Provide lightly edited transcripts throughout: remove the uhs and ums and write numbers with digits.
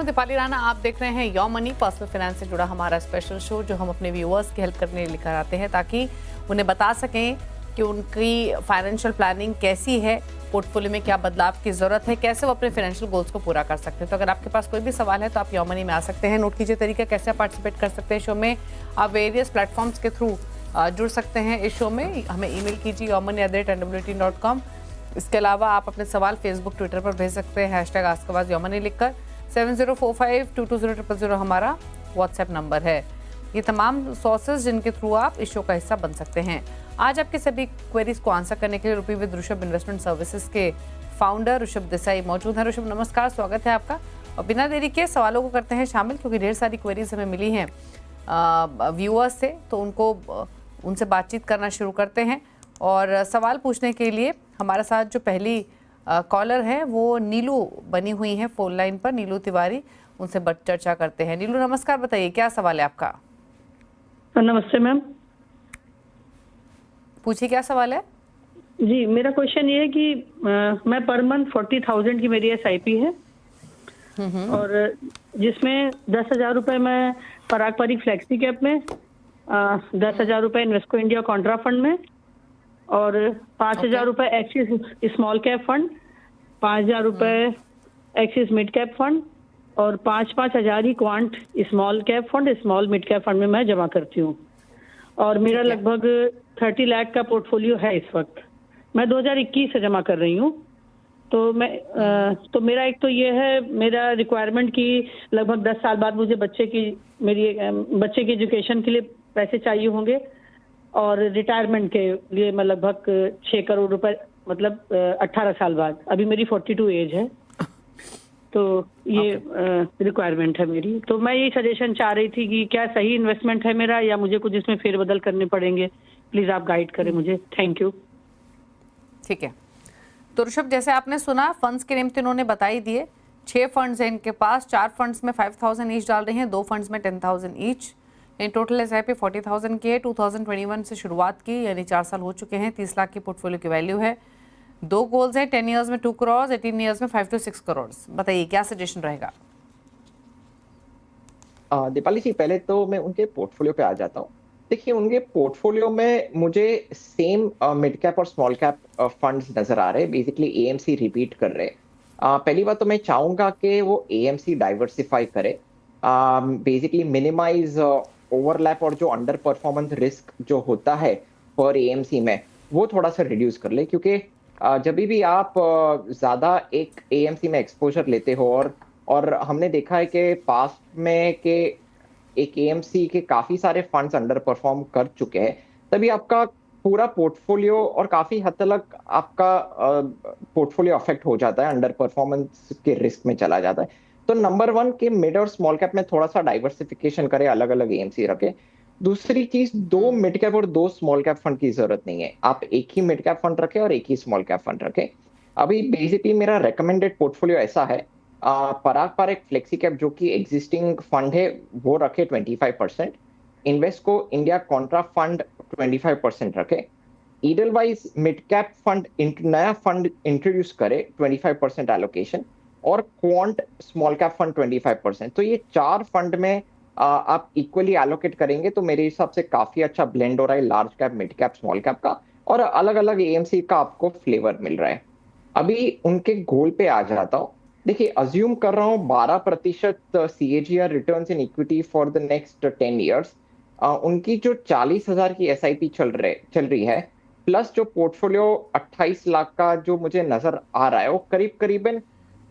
हूं दीपाली राणा। आप देख रहे हैं योर मनी, पर्सनल फाइनेंस से जुड़ा हमारा स्पेशल शो जो हम अपने व्यूअर्स की हेल्प करने लेकर आते हैं ताकि उन्हें बता सकें कि उनकी फाइनेंशियल प्लानिंग कैसी है, पोर्टफोलियो में क्या बदलाव की जरूरत है, कैसे वो अपने फाइनेंशियल गोल्स को पूरा कर सकते हैं। तो अगर आपके पास कोई भी सवाल है तो आप योर मनी में आ सकते हैं। नोट कीजिए तरीका कैसे आप पार्टिसिपेट कर सकते हैं शो में। आप वेरियस प्लेटफॉर्म्स के थ्रू जुड़ सकते हैं इस शो में। हमें ईमेल कीजिए yourmoney@nwt.com। इसके अलावा आप अपने सवाल फेसबुक ट्विटर पर भेज सकते हैं #AskAwazYourMoney लिखकर। 7045220000 हमारा व्हाट्सएप नंबर है। ये तमाम सोर्सेज जिनके थ्रू आप इस शो का हिस्सा बन सकते हैं। आज आपके सभी क्वेरीज को आंसर करने के लिए रुपी विद ऋषभ इन्वेस्टमेंट सर्विसेज के फाउंडर ऋषभ देसाई मौजूद हैं। ऋषभ नमस्कार, स्वागत है आपका। और बिना देरी के सवालों को करते हैं शामिल, क्योंकि ढेर सारी क्वेरीज हमें मिली हैं व्यूअर्स से, तो उनसे बातचीत करना शुरू करते हैं। और सवाल पूछने के लिए हमारे साथ जो पहली कॉलर है वो नीलू बनी हुई है फोन लाइन पर, नीलू तिवारी। उनसे चर्चा करते हैं। नीलू नमस्कार, बताइए क्या सवाल है आपका। नमस्ते मैम। पूछिए क्या सवाल है। जी, मेरा क्वेश्चन ये है कि मैं पर मंथ 40,000 की मेरी एसआईपी है और जिसमें 10,000 रुपए मैं पराग परी फ्लेक्सी कैप में, 10,000 रुपए इन्वेस्को इंडिया कॉन्ट्रा फंड में और 5,000 रुपए एक्सिस स्मॉल कैप फंड, 5,000 रुपए एक्सिस मिड कैप फंड और 5-5 हजार ही quant small cap fund, small mid cap fund में मैं जमा करती हूँ। और मेरा लगभग 30 लाख का पोर्टफोलियो है इस वक्त। मैं 2021 से जमा कर रही हूँ। तो मेरा एक तो ये है, मेरा रिक्वायरमेंट की लगभग 10 साल बाद मुझे बच्चे की एजुकेशन के लिए पैसे चाहिए होंगे और रिटायरमेंट के लिए मैं लगभग 6 करोड़ रुपए, मतलब 18 साल बाद। अभी मेरी 42 एज है, तो ये रिक्वायरमेंट है मेरी। तो मैं ये सजेशन चाह रही थी कि क्या सही इन्वेस्टमेंट है मेरा या मुझे कुछ इसमें फेरबदल करने पड़ेंगे। प्लीज आप गाइड करें मुझे। Thank you. ठीक है, तो ऋषभ जैसे आपने सुना, फंड्स के नेम तो इन्होंने बता ही दिए। 6 फंड्स हैं इनके पास। 4 फंड्स में 5,000 ईच डाल रहे हैं, 2 फंड्स में 10,000 ईच। टोटल एसआईपी 40,000 की है। 2021 से शुरुआत की, यानी 4 साल हो चुके हैं। 30 लाख की पोर्टफोलियो की वैल्यू है। 2 गोल्स हैं, 10 ईयर्स में 2 करोड़, 18 ईयर्स में 5 to 6 करोड़। बताइए क्या सजेशन रहेगा। दीपाली जी, पहले तो मैं उनके पोर्टफोलियो पे आ जाता हूँ। देखिए, उनके पोर्टफोलियो में मुझे सेम मिड कैप और स्मॉल कैप फंड्स नजर आ रहे हैं। बेसिकली एएमसी रिपीट कर रहे हैं। पहली बात तो मैं चाहूंगा कि वो एएमसी डाइवर्सिफाई करे, बेसिकली मिनिमाइज ओवरलैप और जो अंडर परफॉर्मेंस रिस्क जो होता है पर एएमसी में वो थोड़ा सा रिड्यूस कर ले। क्योंकि जब भी आप ज्यादा एक एएमसी में एक्सपोजर लेते हो और हमने देखा है कि पास्ट में के एक एएमसी के काफी सारे फंड्स अंडर परफॉर्म कर चुके हैं, तभी आपका पूरा पोर्टफोलियो और काफी हद तक आपका पोर्टफोलियो अफेक्ट हो जाता है, अंडर परफॉर्मेंस के रिस्क में चला जाता है। तो नंबर 1 के मिड और स्मॉल कैप में थोड़ा सा डाइवर्सिफिकेशन करे, अलग अलग एएमसी रखे। दूसरी चीज, 2 मिड कैप और 2 स्मॉल कैप फंड की जरूरत नहीं है। आप एक ही मिड कैप फंड रखे और एक ही स्मॉल कैप फंड रखे। अभी बेसिकली मेरा रेकमेंडेड पोर्टफोलियो ऐसा है, पराग पर एक फ्लेक्सी कैप जो कि एग्जिस्टिंग फंड है वो रखे 25%, इन्वेस्को इंडिया कॉन्ट्रा फंड 25% रखे, ईडलवाइज मिड कैप फंड नया फंड इंट्रोड्यूस करे 25% एलोकेशन, और क्वांट स्मॉल कैप फंड 25%। तो ये 4 फंड में आप इक्वली एलोकेट करेंगे तो मेरे हिसाब से काफी अच्छा ब्लेंड हो रहा है large cap, mid cap, small cap का, और अलग अलग एएमसी का आपको फ्लेवर मिल रहा है। अभी उनके गोल पे आ जाता हूँ। देखिए, अज्यूम कर रहा हूँ 12% CAGR returns in equity for the next 10 years. उनकी जो 40,000 की एसआईपी चल रही है, प्लस जो पोर्टफोलियो 28 लाख का जो मुझे नजर आ रहा है, वो करीबन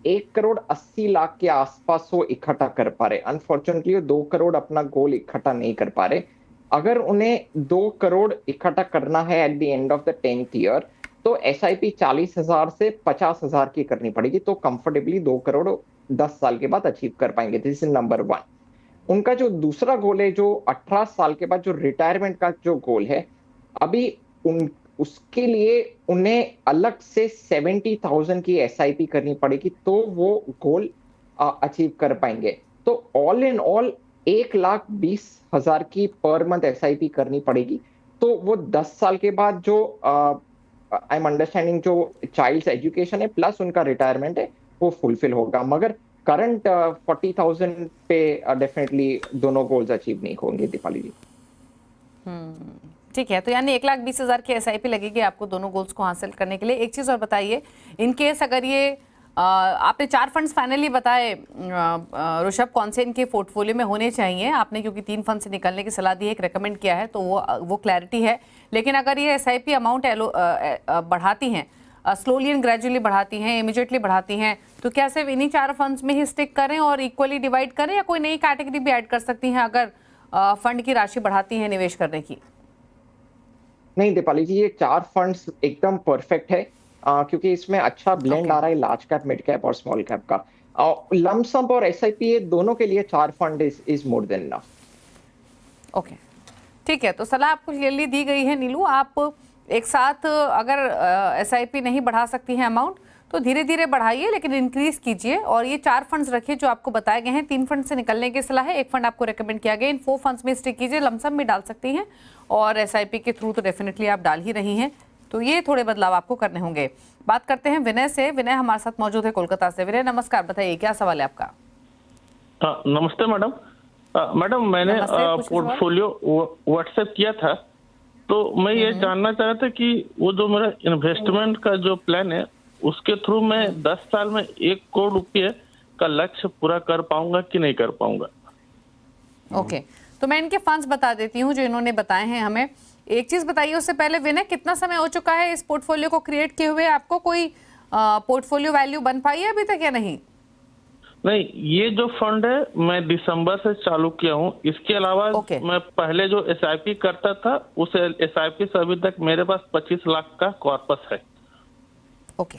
1,80,00,000 के आसपास वो इकट्ठा कर पा रहे। अनफॉर्चुनेटली वो 2 करोड़ अपना गोल इकट्ठा नहीं कर पा रहे। अगर उन्हें 2 करोड़ इकट्ठा करना है at the end of the 10th year, तो एसआईपी 40,000 से 50,000 की करनी पड़ेगी। तो कंफर्टेबली 2 करोड़ 10 साल के बाद अचीव कर पाएंगे। This is number 1। उनका जो दूसरा गोल है, जो 18 साल के बाद जो रिटायरमेंट का जो गोल है, अभी उसके लिए उन्हें अलग से 70,000 की एसआईपी करनी पड़ेगी, तो वो गोल अचीव कर पाएंगे। तो ऑल इन ऑल 1,20,000 की पर मंथ एसआईपी करनी पड़ेगी। तो वो 10 साल के बाद जो आई एम अंडरस्टैंडिंग जो चाइल्ड्स एजुकेशन है प्लस उनका रिटायरमेंट है वो फुलफिल होगा। मगर करंट 40,000 पे डेफिनेटली दोनों गोल्स अचीव नहीं होंगे दीपाली जी। ठीक है, तो यानी 1,20,000 की SIP लगेगी आपको दोनों गोल्स को हासिल करने के लिए। एक चीज़ और बताइए, इन केस अगर ये आपने 4 फंड्स फाइनली बताए ऋषभ, कौन से इनके पोर्टफोलियो में होने चाहिए आपने, क्योंकि 3 फंड से निकलने की सलाह दी है, एक रेकमेंड किया है, तो वो क्लैरिटी है। लेकिन अगर ये SIP अमाउंट बढ़ाती हैं, स्लोली एंड ग्रेजुअली बढ़ाती हैं, इमीडिएटली बढ़ाती हैं, तो क्या सिर्फ इन्हीं 4 फंड्स में ही स्टिक करें और इक्वली डिवाइड करें, या कोई नई कैटेगरी भी ऐड कर सकती हैं अगर फंड की राशि बढ़ाती है निवेश करने की? नहीं दीपाली जी, ये 4 फंड्स एकदम परफेक्ट है, क्योंकि इसमें अच्छा ब्लेंड आ रहा है लार्ज कैप, मिड कैप और स्मॉल कैप का। लमसम और SIP ये दोनों के लिए 4 fund is more than enough. Okay, ठीक है, तो सलाह आपको क्लियरली दी गई है नीलू। आप एक साथ अगर SIP नहीं बढ़ा सकती हैं अमाउंट, तो धीरे धीरे बढ़ाइए, लेकिन इंक्रीज कीजिए। और ये 4 फंड्स रखिए जो आपको बताए गए हैं। 3 फंड से निकलने की सलाह है, 1 फंड आपको रेकमेंड किया गया। इन 4 फंड्स में स्टिक कीजिए, लमसम भी डाल सकती हैं और SIP के थ्रू तो डेफिनेटली आप डाल ही रही हैं, तो ये थोड़े बदलाव आपको करने होंगे। बात करते हैं विनय से। विनय हमारे साथ मौजूद है कोलकाता से। विनय नमस्कार, बताइए क्या सवाल है आपका? नमस्ते मैडम। मैडम मैंने पोर्टफोलियो व्हाट्सएप किया था, तो मैं ये जानना चाह रहा था कि वो जो मेरा इन्वेस्टमेंट का जो प्लान है, उसके थ्रू मैं 10 साल में 1 करोड़ रुपए का लक्ष्य पूरा कर पाऊंगा कि नहीं कर पाऊंगा? ओके, तो मैं इनके फंड्स बता देती हूँ जो इन्होंने बताए हैं हमें। एक चीज बताइए उससे पहले, विनय कितना समय हो चुका है इस पोर्टफोलियो को क्रिएट किए हुए? आपको कोई पोर्टफोलियो वैल्यू बन पाई है अभी तक या नहीं? नहीं, ये जो फंड है मैं दिसंबर से चालू किया हूँ। इसके अलावा मैं पहले जो SIP करता था, उस SIP से अभी तक मेरे पास 25 लाख का कॉर्पस है। ओके,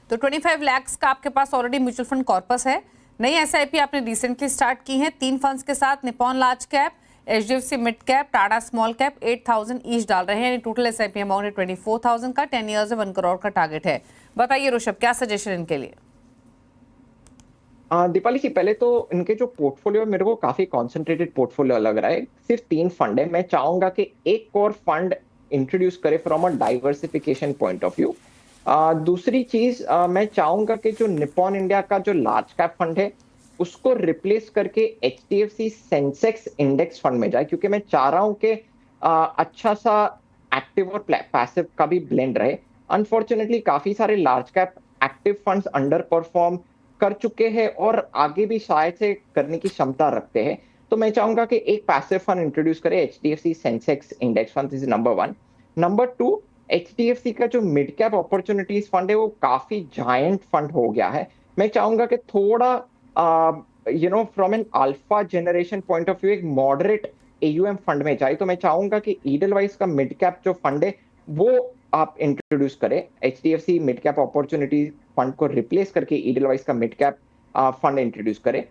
तो 25 लाख का आपके पास ऑलरेडी म्यूचुअल फंड कॉर्पस है। नई SIP आपने रिसेंटली स्टार्ट की है 3 फंड्स के साथ, Nippon large cap, HDFC mid cap, Tata small cap, 8,000 each डाल रहे हैं। टोटल SIP अमाउंट है 24,000 का। 10 ईयर्स में 1 करोड़ का टारगेट है। बताइए ऋषभ, क्या सजेशन इनके लिए? दीपाली जी, पहले तो इनके जो पोर्टफोलियो मेरे को काफी कॉन्सेंट्रेटेड पोर्टफोलियो लग रहा है। सिर्फ 3 फंड है। मैं चाहूंगा कि एक और फंड इंट्रोड्यूस करे from a diversification point of view. दूसरी चीज, मैं चाहूंगा कि जो निपॉन इंडिया का जो लार्ज कैप फंड है, उसको रिप्लेस करके HDFC सेंसेक्स इंडेक्स फंड में जाए, क्योंकि मैं चाह रहा हूं कि अच्छा सा एक्टिव और पैसिव का भी ब्लेंड रहे। अनफॉर्चुनेटली काफी सारे large cap active funds under perform कर चुके हैं और आगे भी शायद से करने की क्षमता रखते हैं। तो मैं चाहूंगा कि एक पैसिव फंड इंट्रोड्यूस करें, HDFC Sensex index fund. This is number 1। Number 2, HDFC का जो मिड कैप अपॉर्चुनिटीज फंड है वो काफी जायंट फंड हो गया है। मैं चाहूंगा कि थोड़ा from an alpha generation point of view एक मॉडरेट AUM फंड में जाए। तो मैं चाहूंगा कि ईडलवाइज का मिड कैप जो फंड है वो आप इंट्रोड्यूस करें। HDFC mid cap opportunity fund को रिप्लेस करके ईडलवाइज का मिड कैप फंड इंट्रोड्यूस करें।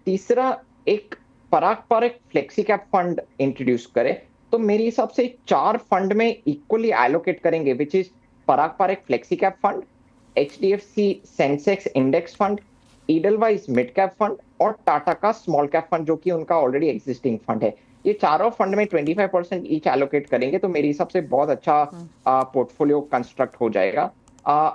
तीसरा, एक Parag Parikh flexi cap fund introduce करें। तो मेरे हिसाब से 4 फंड में इक्वली एलोकेट करेंगे, which is Parag Parikh flexi cap fund, HDFC Sensex index fund, Edelweiss mid cap fund और टाटा का स्मॉल कैप फंड, जो कि उनका ऑलरेडी एग्जिस्टिंग फंड है। ये चारों फंड में 25% ईच एलोकेट करेंगे तो मेरे हिसाब से बहुत अच्छा पोर्टफोलियो कंस्ट्रक्ट हो जाएगा।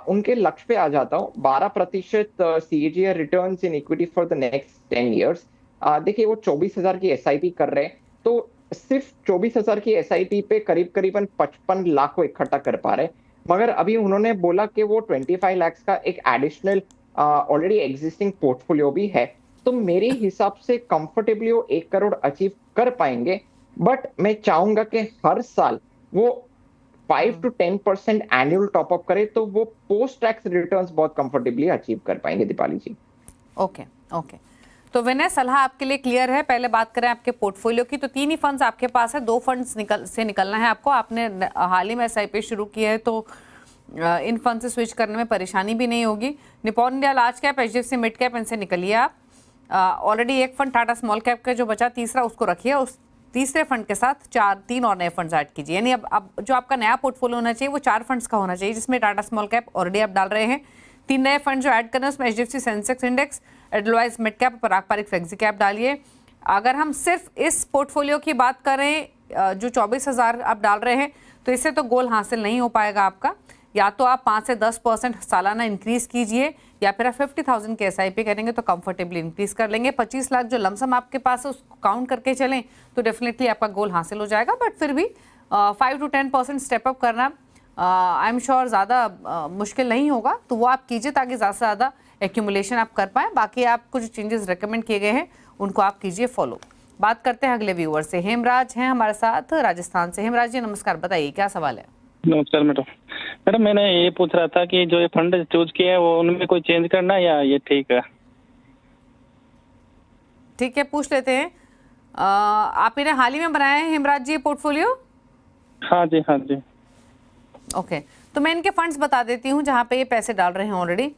उनके लक्ष्य पे आ जाता हूँ। 12% CAGR returns in equity for the next 10 years. देखिए, वो 24,000 की SIP कर रहे हैं, तो सिर्फ 24,000 की SIP पे करीबन 55 लाख को इकट्ठा कर पा रहे हैं। मगर अभी उन्होंने बोला कि वो 25 लाख का एक एडिशनल ऑलरेडी एग्जिस्टिंग पोर्टफोलियो भी है। तो मेरे हिसाब से कंफर्टेबली वो 1 करोड़ अचीव कर पाएंगे। बट मैं चाहूंगा कि हर साल वो 5 to 10% एनुअल टॉपअप करे, तो वो पोस्ट टैक्स रिटर्न्स बहुत कंफर्टेबली अचीव कर पाएंगे दीपाली जी। ओके, तो विनय, सलाह आपके लिए क्लियर है। पहले बात करें आपके पोर्टफोलियो की, तो 3 ही फंड्स आपके पास है, 2 फंड्स से निकलना है आपको। आपने हाल ही में SIP शुरू की है, तो इन फंड से स्विच करने में परेशानी भी नहीं होगी। Nippon India large cap, HDFC mid cap, इनसे निकलिए आप। ऑलरेडी एक फंड टाटा स्मॉल कैप का जो बचा, तीसरा उसको रखिए। उस तीसरे फंड के साथ 3 और नए फंड्स ऐड कीजिए। यानी अब जो आपका नया पोर्टफोलियो होना चाहिए वो 4 फंड्स का होना चाहिए, जिसमें टाटा स्मॉल कैप ऑलरेडी आप डाल रहे हैं। 3 नए फंड जो ऐड करना है उसमें HDFC Sensex index, Edelweiss mid cap, Parag Parikh flexi cap डालिए। अगर हम सिर्फ इस पोर्टफोलियो की बात करें, जो 24,000 आप डाल रहे हैं, तो इससे तो गोल हासिल नहीं हो पाएगा आपका। या तो आप 5 से 10% सालाना इंक्रीज कीजिए, या फिर आप 50,000 के SIP करेंगे तो कंफर्टेबली इंक्रीज कर लेंगे। 25 लाख जो लमसम आपके पास है उसको काउंट करके चलें तो डेफिनेटली आपका गोल हासिल हो जाएगा। बट फिर भी 5 to 10% स्टेप अप करना आई एम श्योर ज़्यादा मुश्किल नहीं होगा, तो वो आप कीजिए ताकि ज़्यादा से ज़्यादा एक्यूमुलेशन आप कर पाएँ। बाकी आपको जो चेंजेस रिकमेंड किए गए हैं उनको आप कीजिए फॉलो। बात करते हैं अगले व्यूअर से। हेमराज हैं हमारे साथ राजस्थान से। हेमराज जी नमस्कार, बताइए क्या सवाल है? नमस्कार मैडम मैंने ये पूछ रहा था कि जो ये फंड चूज किया है वो उनमें कोई चेंज करना है या ये ठीक है? ठीक है, पूछ लेते हैं। आप इन्हें हाल ही में बनाया है हेमराज जी पोर्टफोलियो? हाँ जी हाँ जी। ओके, तो मैं इनके फंड्स बता देती हूँ जहाँ पे ये पैसे डाल रहे हैं already.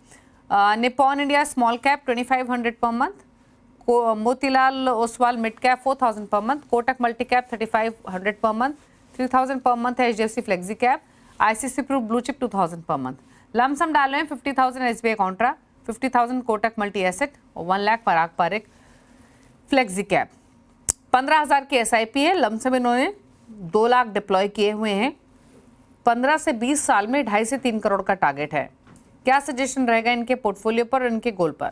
Nippon India small cap 2500 per month, Motilal Oswal mid cap 4000 per month, Kotak multi cap 3500 per month, 3000 पर मंथ है HDFC flexi cap, ICICI Pru blue chip 2000 पर मंथ। लमसम डाले हैं 50,000 SBI contra, 50,000 Kotak multi asset और 1 लाख पराग पारिक फ्लेक्सी कैप। 15,000 की SIP है, lump sum इन्होंने 2 lakh deploy किए हुए हैं। 15 से 20 साल में 2.5 से 3 करोड़ का टारगेट है। क्या सजेशन रहेगा इनके पोर्टफोलियो पर और इनके गोल पर?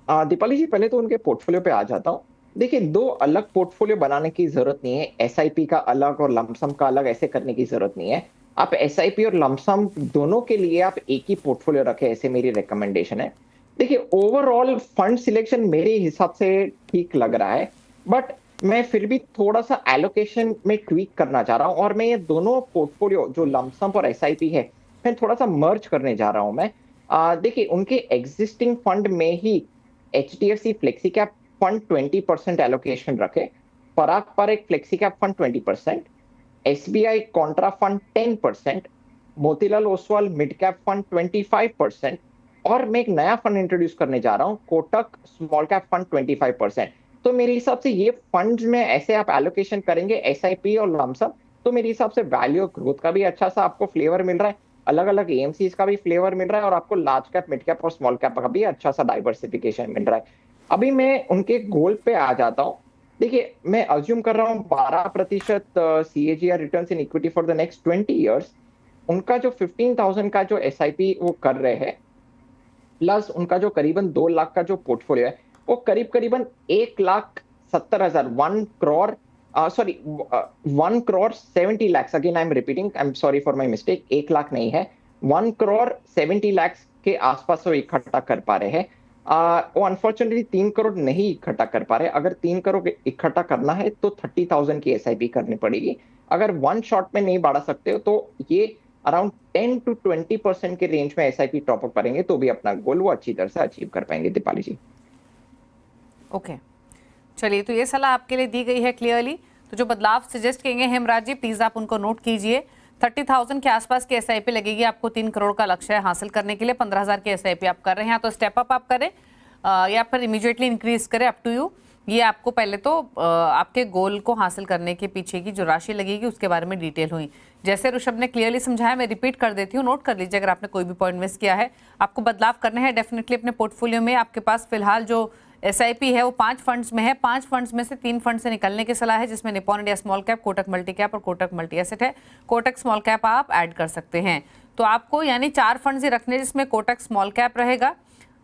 दीपाली जी, पहले तो उनके पोर्टफोलियो पे आ जाता हूँ। देखिए, 2 अलग पोर्टफोलियो बनाने की जरूरत नहीं है। SIP का अलग और लमसम का अलग ऐसे करने की जरूरत नहीं है। आप SIP और लमसम दोनों के लिए आप एक ही पोर्टफोलियो रखें, ऐसे मेरी रिकमेंडेशन है। देखिए, ओवरऑल फंड सिलेक्शन मेरे हिसाब से ठीक लग रहा है, बट मैं फिर भी थोड़ा सा एलोकेशन में ट्वीक करना चाह रहा हूँ और मैं ये दोनों पोर्टफोलियो जो लमसम और SIP है मैं थोड़ा सा मर्ज करने जा रहा हूँ मैं। देखिए, उनके एग्जिस्टिंग फंड में ही HDFC flexi cap fund 20% allocation रखे, Parag Parikh flexi cap fund 20%, SBI contra fund 10%, Motilal Oswal mid cap fund 25% और मैं एक नया फंड इंट्रोड्यूस करने जा रहा हूँ, कोटक स्मॉल कैप फंड 25%। तो मेरे हिसाब से ये फंड्स में ऐसे आप एलोकेशन करेंगे SIP और लमसम, तो मेरे हिसाब से वैल्यू ग्रोथ का भी अच्छा सा आपको फ्लेवर मिल रहा है, अलग अलग AMCs का भी फ्लेवर मिल रहा है और आपको लार्ज कैप मिड कैप और स्मॉल कैप का भी अच्छा सा डाइवर्सिफिकेशन मिल रहा है। अभी मैं उनके गोल पे आ जाता हूँ। देखिए, मैं अज्यूम कर रहा हूँ 12% CAGR returns in equity for the next 20 years. उनका जो 15,000 का जो SIP वो कर रहे हैं, प्लस उनका जो करीबन 2 लाख का जो पोर्टफोलियो है वो करीबन 1,70,000 1 crore 1,70 lakhs, again I am repeating, I am sorry for my mistake, 1 lakh नहीं है, 1,70 lakhs के आसपास वो इकट्ठा कर पा रहे हैं। वो अनफॉर्चुनेटली 3 करोड़ नहीं इकट्ठा कर पा रहे। अगर 3 करोड़ इकट्ठा करना है तो 30,000 की SIP करनी पड़ेगी। अगर वन शॉट में नहीं बढ़ा सकते हो तो ये अराउंड 10 to 20% के रेंज में SIP टॉप अप करेंगे तो भी अपना गोल वो अच्छी तरह से अचीव कर पाएंगे। दीपाली जी, ओके, चलिए, तो ये सलाह आपके लिए दी गई है क्लियरली। तो जो बदलाव सजेस्ट किए गए हेमराज जी, प्लीज आप उनको नोट कीजिए। 30,000 के आसपास की SIP लगेगी आपको 3 करोड़ का लक्ष्य हासिल करने के लिए। 15,000 की SIP आप कर रहे हैं तो स्टेप अप आप करें या फिर इमीडिएटली इंक्रीज करें, अप टू यू। ये आपको पहले तो आपके गोल को हासिल करने के पीछे की जो राशि लगेगी उसके बारे में डिटेल हुई। जैसे ऋषभ ने क्लियरली समझाया, मैं रिपीट कर देती हूँ, नोट कर लीजिए। अगर आपने कोई भी पॉइंट मिस किया है, आपको बदलाव करने हैं डेफिनेटली अपने पोर्टफोलियो में। आपके पास फिलहाल जो SIP है वो 5 फंड्स में है। 5 फंड्स में से 3 फंड से निकलने की सलाह है, जिसमें Nippon India small cap, Kotak multi cap और कोटक मल्टी एसेट है। कोटक स्मॉल कैप आप ऐड कर सकते हैं। तो आपको यानी 4 फंड्स ही रखने, जिसमें कोटक स्मॉल कैप रहेगा,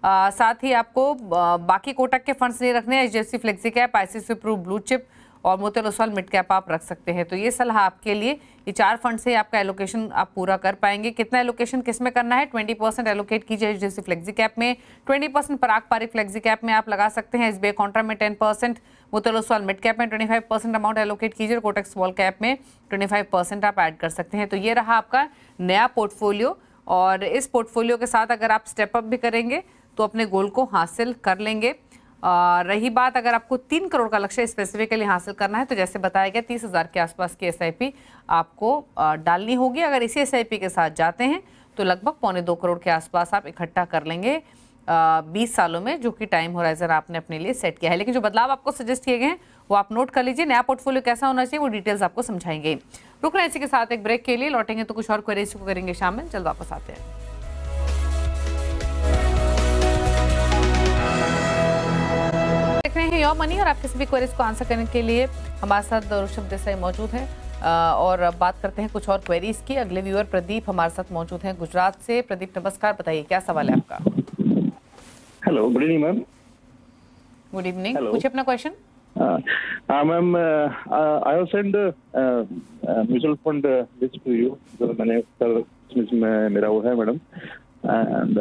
साथ ही आपको बाकी कोटक के फंड्स नहीं रखने। HDFC flexi cap, ICICI Pru blue chip और मोतीलाल ओसवाल मिड कैप आप रख सकते हैं। तो ये सलाह आपके लिए, ये 4 फंड से आपका एलोकेशन आप पूरा कर पाएंगे। कितना एलोकेशन किस में करना है? 20% एलोकेट कीजिए HDFC फ्लेक्सी कैप में, 20% पराग पारिक फ्लेक्सी कैप में आप लगा सकते हैं, SBI कॉन्ट्रा में 10%, मोतीलाल ओसवाल मिड कैप में 25% अमाउंट एलोकेट कीजिए, कोटक स्मॉल कैप में 25% आप ऐड कर सकते हैं। तो ये रहा आपका नया पोर्टफोलियो और इस पोर्टफोलियो के साथ अगर आप स्टेप अप भी करेंगे तो अपने गोल को हासिल कर लेंगे। रही बात अगर आपको 3 करोड़ का लक्ष्य स्पेसिफिकली हासिल करना है तो जैसे बताया गया 30,000 के आसपास की SIP आपको डालनी होगी। अगर इसी SIP के साथ जाते हैं तो लगभग 1.25 करोड़ के आसपास आप इकट्ठा कर लेंगे 20 सालों में, जो कि टाइम होराइजन आपने अपने लिए सेट किया है। लेकिन जो बदलाव आपको सजेस्ट किए गए हैं वो आप नोट कर लीजिए। नया पोर्टफोलियो कैसा होना चाहिए वो डिटेल्स आपको समझाएंगे। रुक रहे हैं इसी के साथ एक ब्रेक के लिए, लौटेंगे तो कुछ और क्वेरीज को करेंगे शामिल। जल्द वापस आते हैं। देख रहे हैं योर मनी और आपके सभी क्वेरीज को आंसर करने के लिए हमारे साथ ऋषभ देसाई मौजूद है। और अब बात करते हैं कुछ और क्वेरीज की। अगले व्यूअर प्रदीप हमारे साथ मौजूद हैं गुजरात से। प्रदीप नमस्कार, बताइए क्या सवाल है आपका? Hello, good evening ma'am. Good evening, Hello. पूछिए अपना क्वेश्चन। हाँ ma'am, I have send mutual fund list to you, जो मैंने कल इसमें मेरा वो है मैडम। एंड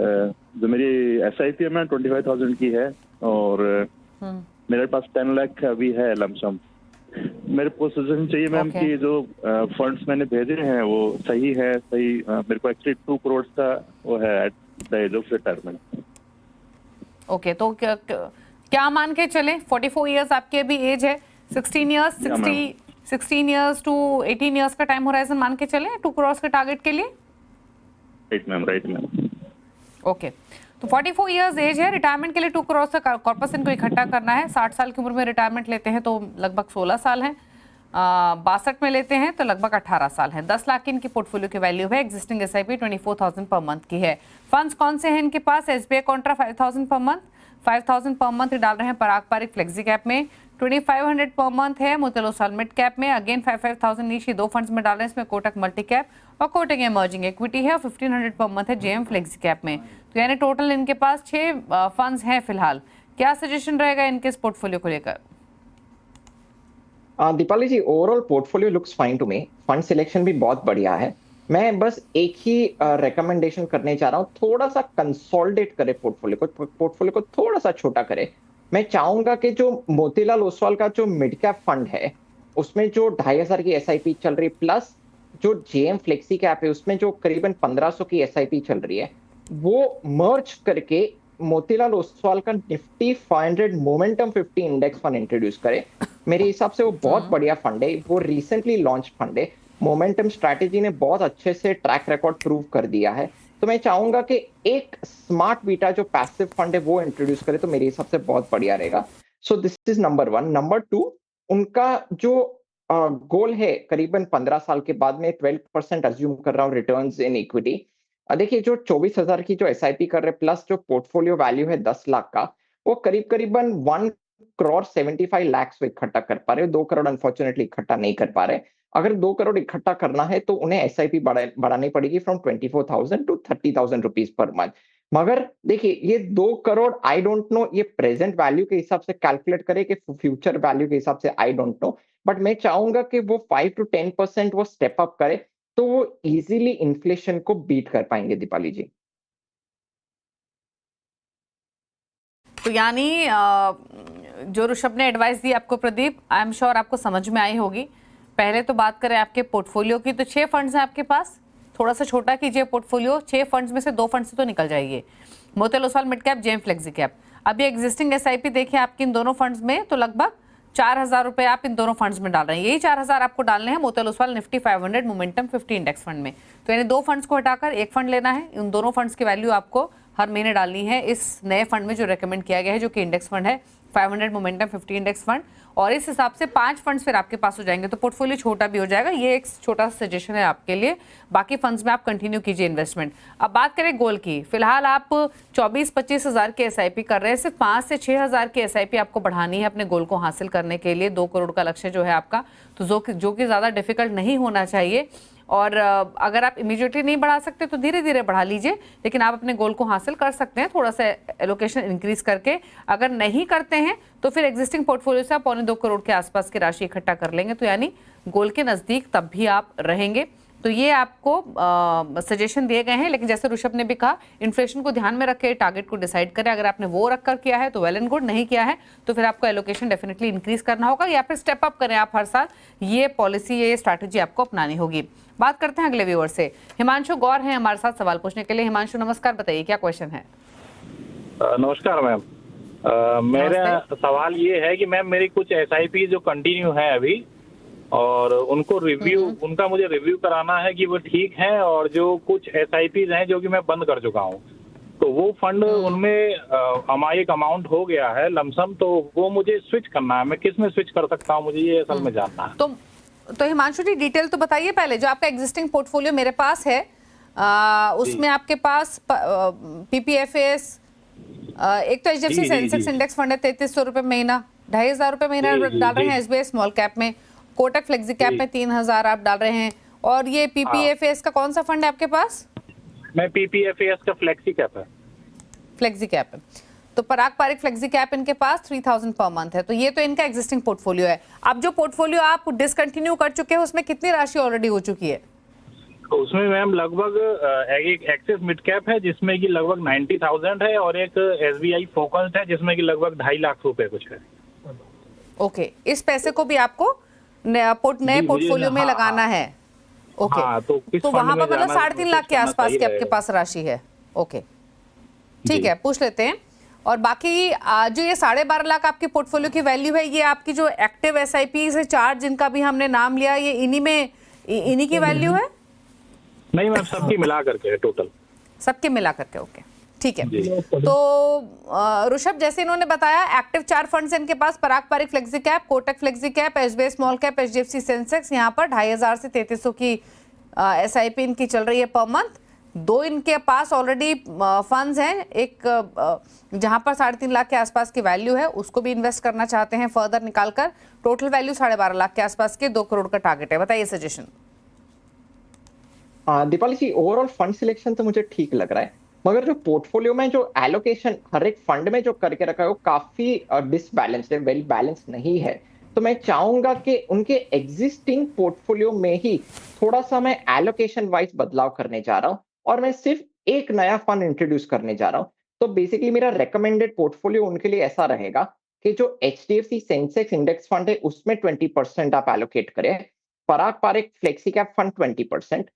जो मेरी SIP है मैम 25,000 की है, और मेरे पास 10 लाख अभी है लमसम। मेरे को सजेशन चाहिए मैम Okay. कि जो फंड्स मैंने भेजे हैं वो सही है, सही मेरे को एक्चुअली 2 करोड़ का वो है at the age of retirement. Okay, तो क्या मान के चले? 44 इयर्स आपकी अभी एज है, 16 इयर्स टू 18 इयर्स का टाइम होराइजन मान के चले 2 करोड़ के टारगेट के लिए? Right ma'am. ओके, तो 44 इयर्स एज है, रिटायरमेंट के लिए 2 करोड़ से कॉर्पस इनको इकट्ठा करना है। 60 साल की उम्र में रिटायरमेंट लेते हैं तो लगभग 16 साल है, 62 में लेते हैं तो लगभग 18 साल है। 10 लाख की इनकी पोर्टफोलियो की वैल्यू है। एग्जिस्टिंग SIP 24,000 पर मंथ की है। फंड्स कौन से हैं इनके पास? SBI Contra 5,000 per month, 5,000 per month डाल रहे हैं पराग पारिक फ्लेक्सी कैप में। 2,500 पर मंथ है मोतीलाल ओसवाल मिड कैप में। अगेन 5,000 ईच 2 फंड्स में डाल रहे हैं। इसमें कोटक मल्टी कैप और कोटक इमर्जिंग इक्विटी है, और 1,500 पर मंथ है JM फ्लेक्सी कैप में। तो यानी टोटल इनके पास 6 फंड्स हैं फिलहाल। क्या सजेशन रहेगा इनके इस पोर्टफोलियो को लेकर? Deepali ji, overall portfolio looks fine to me. Fund selection भी बहुत बढ़िया है। मैं बस एक ही रिकमेंडेशन करने चाह रहा हूँ, थोड़ा सा कंसोलिडेट करे पोर्टफोलियो को थोड़ा सा छोटा करे। मैं चाहूंगा कि जो मोतीलाल ओसवाल का जो मिड कैप फंड है उसमें जो 2,500 की SIP चल रही, प्लस जो JM फ्लेक्सी कैप है उसमें जो करीबन 1,500 की SIP चल रही है, वो मर्ज करके मोतीलाल ओसवाल का Nifty 500 momentum 50 index fund introduce करे। मेरे हिसाब से वो बहुत बढ़िया फंड है। वो रिसेंटली लॉन्च फंड है। मोमेंटम स्ट्रैटेजी ने बहुत अच्छे से ट्रैक रिकॉर्ड प्रूव कर दिया है। तो मैं चाहूंगा कि एक स्मार्ट बीटा जो पैसिव फंड है वो इंट्रोड्यूस करे, तो मेरे हिसाब से बहुत बढ़िया रहेगा। So this is number 1। Number 2, उनका जो गोल है करीबन 15 साल के बाद में 12% अज्यूम कर रहा हूँ रिटर्न्स इन इक्विटी। देखिए, जो 24,000 की जो SIP कर रहे प्लस जो पोर्टफोलियो वैल्यू है 10 लाख का, वो करीबन 1 करोड़ 75 लाख को इकट्ठा कर पा रहे। 2 करोड़ अनफॉर्चुनेटली इकट्ठा नहीं कर पा रहे। अगर 2 करोड़ इकट्ठा करना है तो उन्हें SIP बढ़ानी पड़ेगी from 24,000 to 30,000 rupees per month. मगर देखिए, ये 2 करोड़ आई डोंट नो ये प्रेजेंट वैल्यू के हिसाब से कैलकुलेट करे कि फ्यूचर वैल्यू के हिसाब से आई डोंट नो, बट मैं चाहूंगा कि वो 5 to 10% वो स्टेप अप करे तो वो इजीली इन्फ्लेशन को बीट कर पाएंगे। दीपाली जी, तो यानी जो ऋषभ ने एडवाइस दी आपको प्रदीप, आई एम श्योर आपको समझ में आई होगी। पहले तो बात करें आपके पोर्टफोलियो की, तो 6 फंड्स हैं आपके पास। थोड़ा सा छोटा कीजिए पोर्टफोलियो। 6 फंड्स में से 2 फंड से तो निकल जाइए, Motilal Oswal mid cap, JM flexi cap. अभी एग्जिस्टिंग SIP देखिए आपकी इन दोनों फंड्स में, तो लगभग 4,000 रुपए आप इन दोनों फंड्स में डाल रहे हैं। यही 4,000 आपको डालने हैं Motilal Oswal Nifty 500 momentum 50 index fund में। तो यानी 2 फंड्स को हटाकर 1 फंड लेना है। उन दोनों फंड्स की वैल्यू आपको हर महीने डालनी है इस नए फंड में जो रेकमेंड किया गया है, जो कि इंडेक्स फंड है 500 मोमेंटम 50 इंडेक्स फंड। और इस हिसाब से 5 फंड्स फिर आपके पास हो जाएंगे, तो पोर्टफोलियो छोटा भी हो जाएगा। ये एक छोटा सा सजेशन है आपके लिए। बाकी फंड्स में आप कंटिन्यू कीजिए इन्वेस्टमेंट। अब बात करें गोल की, फिलहाल आप 24-25 हज़ार के SIP कर रहे हैं। सिर्फ 5 से 6 हज़ार की SIP आपको बढ़ानी है अपने गोल को हासिल करने के लिए। 2 करोड़ का लक्ष्य जो है आपका, तो जो कि ज़्यादा डिफिकल्ट नहीं होना चाहिए। और अगर आप इमीडिएटली नहीं बढ़ा सकते तो धीरे धीरे बढ़ा लीजिए, लेकिन आप अपने गोल को हासिल कर सकते हैं थोड़ा सा एलोकेशन इंक्रीज करके। अगर नहीं करते हैं तो फिर एग्जिस्टिंग पोर्टफोलियो से आप 2.25 करोड़ के आसपास की राशि इकट्ठा कर लेंगे, तो यानी गोल के नज़दीक तब भी आप रहेंगे। तो ये आपको सजेशन दिए गए हैं, लेकिन जैसे ऋषभ ने भी कहा, इन्फ्लेशन को ध्यान में रखे टारगेट को डिसाइड करें। अगर आपने वो रखकर किया है तो वेल एंड गुड, नहीं किया है तो फिर आपको एलोकेशन डेफिनेटली इंक्रीज करना होगा, या फिर स्टेप अप करें आप हर साल। ये पॉलिसी, ये स्ट्रैटेजी आपको अपनानी होगी। बात करते हैं अगले व्यूअर से। हिमांशु गौर हैं हमारे साथ सवाल पूछने के लिए। हिमांशु नमस्कार, बताइए क्या क्वेश्चन है? नमस्कार मैम। मेरा सवाल ये है कि मैम मेरी कुछ SIP जो कंटिन्यू है अभी, और उनको रिव्यू, उनका मुझे रिव्यू कराना है कि वो ठीक है, और जो कुछ SIPs हैं जो कि मैं बंद कर चुका हूँ, तो वो फंड उनमें हमारा एक अमाउंट हो गया है लमसम, तो वो मुझे स्विच करना है। मैं किस में स्विच कर सकता हूँ, मुझे ये असल में जानना है। तो हिमांशु जी डिटेल तो बताइए पहले। जो आपका एग्जिस्टिंग पोर्टफोलियो मेरे पास है, उसमें आपके पास PPFAS, एक तो HDFC सेंसेक्स इंडेक्स फंड है 3,300 रुपए महीना, 2,500 रुपए महीना डाल रहे हैं SBI स्मॉल कैप में, कोटक फ्लेक्सी कैप में 3000 आप डाल रहे हैं, और ये पीपीएफएस का कौन सा फंड है आपके पास? मैं पीपीएफएस का फ्लेक्सी कैप है। फ्लेक्सी कैप है, तो पराग पारिक फ्लेक्सी कैप इनके पास 3000 पर मंथ है, तो ये तो इनका एग्जिस्टिंग पोर्टफोलियो है। अब जो पोर्टफोलियो आप डिसकंटिन्यू कर चुके हैं उसमें कितनी राशि ऑलरेडी हो चुकी है? तो उसमें मैम लगभग एक एक्सिस मिड कैप है जिसमें कि लगभग 90,000 है, और एक एसबीआई फोकस्ड है जिसमें कि लगभग 2.5 लाख रुपए कुछ है। ओके, इस पैसे को भी आपको नए पोर्टफोलियो में लगाना है। ओके, तो वहां पर मतलब 3.5 लाख के आसपास की आपके पास राशि है। ओके, ठीक है, पूछ लेते हैं। और बाकी जो ये 12.5 लाख आपकी पोर्टफोलियो की वैल्यू है, ये आपकी जो एक्टिव एसआईपी से 4 जिनका भी हमने नाम लिया, ये इन्हीं की वैल्यू है? नहीं मैम, सबकी मिला करके है टोटल। सबके मिला करके, ओके, ठीक है। तो ऋषभ, जैसे इन्होंने बताया, एक्टिव 4 फंड्स हैं इनके पास, Parag Parikh flexi cap, Kotak flexi cap, SBI small cap, HDFC Sensex, यहाँ पर 2500 से 3300 की एसआईपी इनकी चल रही है पर मंथ। 2 इनके पास ऑलरेडी फंड्स हैं, एक जहां पर 3.5 लाख के आसपास की वैल्यू है, उसको भी इन्वेस्ट करना चाहते हैं फर्दर निकालकर। टोटल वैल्यू 12.5 लाख के आसपास के 2 करोड़ का टारगेट है। बताइए suggestion. Deepali ji, overall fund selection तो मुझे ठीक लग रहा है, मगर जो पोर्टफोलियो में जो एलोकेशन हर एक फंड में जो करके रखा है वो काफी डिसबैलेंस्ड है, वेल बैलेंस नहीं है। तो मैं चाहूंगा कि उनके एग्जिस्टिंग पोर्टफोलियो में ही थोड़ा सा मैं एलोकेशन वाइज बदलाव करने जा रहा हूँ, और मैं सिर्फ एक नया फंड इंट्रोड्यूस करने जा रहा हूँ। तो बेसिकली मेरा रेकमेंडेड पोर्टफोलियो उनके लिए ऐसा रहेगा कि जो एचडीएफसी सेंसेक्स इंडेक्स फंड है उसमें 20% आप एलोकेट करें, Parag Parikh flexi cap fund 20%,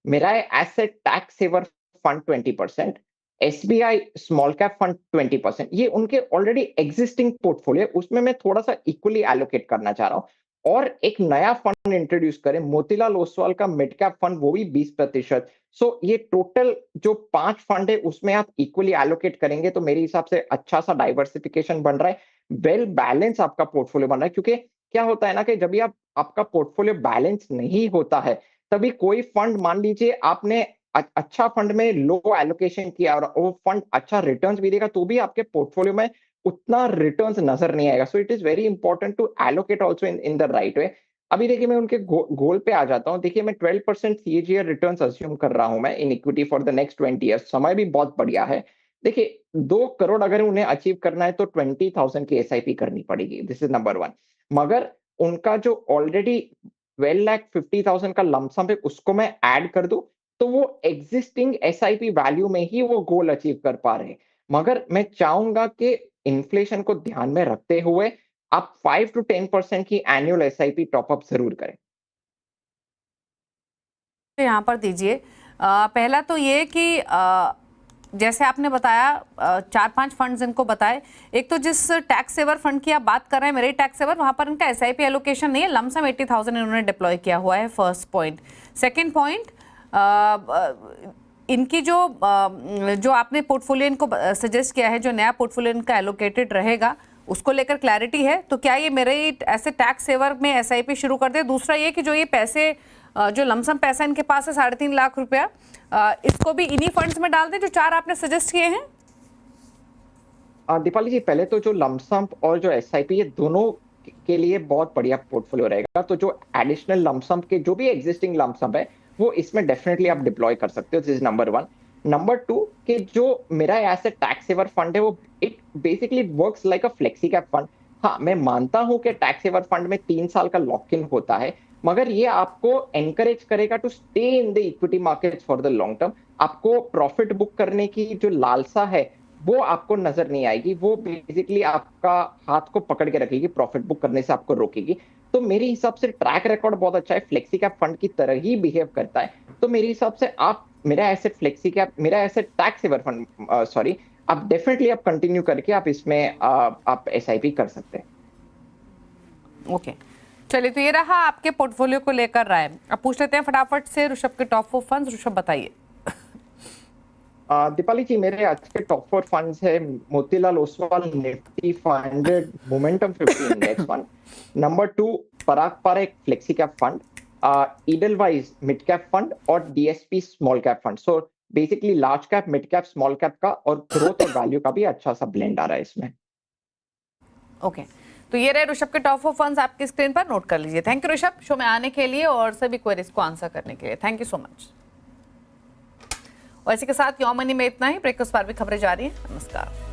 Mirae asset tax saver fund 20%, SBI small cap fund 20%। ये उनके ऑलरेडी एग्जिस्टिंग पोर्टफोलियो, उसमें मैं थोड़ा सा इक्वली एलोकेट करना चाह रहा हूँ, और एक नया फंड इंट्रोड्यूस करें, मोतीलाल ओसवाल का मिड कैप फंड, वो भी 20%। सो ये टोटल जो 5 फंड है उसमें आप इक्वली एलोकेट करेंगे तो मेरे हिसाब से अच्छा सा डाइवर्सिफिकेशन बन रहा है, वेल बैलेंस आपका पोर्टफोलियो बन रहा है। क्योंकि क्या होता है ना कि जब भी आपका पोर्टफोलियो बैलेंस नहीं होता है, तभी कोई फंड, मान लीजिए आपने अच्छा फंड में लो एलोकेशन किया और वो फंड अच्छा रिटर्न्स भी देगा, तो भी आपके पोर्टफोलियो में उतना रिटर्न्स नजर नहीं आएगा। So it is very important to allocate also in the right way. अभी देखिए, मैं उनके गोल पे आ जाता हूँ। देखिए, मैं 12% सीएजीआर रिटर्न्स अज्यूम कर रहा हूं मैं in equity for the next 20 years. समय भी बहुत बढ़िया है। देखिए, 2 करोड़ अगर उन्हें अचीव करना है तो 20,000 की एसआईपी करनी पड़ेगी, दिस इज नंबर 1। मगर उनका जो ऑलरेडी 12,50,000 का लमसम है उसको मैं ऐड कर दूं तो वो एग्जिस्टिंग एसआईपी वैल्यू में ही वो गोल अचीव कर पा रहे हैं। मगर मैं चाहूंगा कि इन्फ्लेशन को ध्यान में रखते हुए आप 5 to 10% की एनुअल एसआईपी टॉपअप जरूर करें। यहाँ पर दीजिए, पहला तो ये कि जैसे आपने बताया 4-5 फंड्स इनको बताए। एक तो जिस टैक्स सेवर फंड की आप बात कर रहे हैं, मेरे टैक्स सेवर, वहां पर इनका एसआईपी एलोकेशन नहीं है, लमसम 80,000 इन्होंने डिप्लॉय किया हुआ है। First point. सेकंड पॉइंट, इनकी जो आपने पोर्टफोलियो इनको सजेस्ट किया है, जो नया पोर्टफोलियो इनका एलोकेटेड रहेगा, उसको लेकर क्लैरिटी है। तो क्या ये मेरे ऐसे टैक्स सेवर में एसआईपी शुरू कर दे? दूसरा ये कि जो ये पैसे, जो लमसम पैसा इनके पास है 3.5 लाख रुपया, इसको भी इन्हीं फंड्स में डाल दें जो 4 आपने सजेस्ट किए हैं? दीपाली जी, पहले तो जो लमसम और जो एसआईपी, ये दोनों के लिए बहुत बढ़िया पोर्टफोलियो रहेगा। तो जो एडिशनल लमसम के जो भी एग्जिस्टिंग लमसम है वो इसमें डेफिनेटली आप डिप्लॉय कर सकते हो, दिस इज नंबर 1। नंबर 2 कि जो मेरा एसेट टैक्स सेवर फंड है वो it basically works like a flexi cap fund. हाँ, मैं मानता हूं कि टैक्स सेवर फंड में 3 साल का लॉक इन होता है, मगर ये आपको एनकरेज करेगा to stay in the equity markets for the long term. आपको प्रॉफिट बुक करने की जो लालसा है वो आपको नजर नहीं आएगी, वो बेसिकली आपका हाथ को पकड़ के रखेगी, प्रॉफिट बुक करने से आपको रोकेगी। तो मेरे हिसाब से ट्रैक रिकॉर्ड बहुत अच्छा है, फ्लेक्सी कैप फंड की तरह ही बिहेव करता है। तो मेरे हिसाब से आप मेरा एसेट फ्लेक्सी कैप, मेरा asset tax saver fund, sorry, आप डेफिनेटली आप कंटिन्यू करके आप इसमें आप एसआईपी कर सकते हैं। ओके, चलिए, तो ये रहा आपके पोर्टफोलियो को लेकर राय। अब पूछ लेते हैं फटाफट से ऋषभ के टॉप 4 फंड्स। ऋषभ, बताइए। दीपाली जी, मेरे आज के टॉप 4 फंड्स है Motilal Oswal Nifty 500 momentum 50 index fund, number 2 Parag Parikh flexi cap fund, Edelweiss mid cap fund और DSP small cap fund. So basically large cap, mid cap, small cap का और ग्रोथ और वैल्यू का भी अच्छा सा ब्लेंड आ रहा है इसमें। ओके, तो ये रहे ऋषभ के टॉप 4 फंड्स, आपकी स्क्रीन पर नोट कर लीजिए। थैंक यू ऋषभ, शो में आने के लिए और सभी क्वेरीज को आंसर करने के लिए। Thank you so much. और इसी के साथ योर मनी में इतना ही। ब्रेकफास्ट पर भी खबरें जारी हैं। नमस्कार।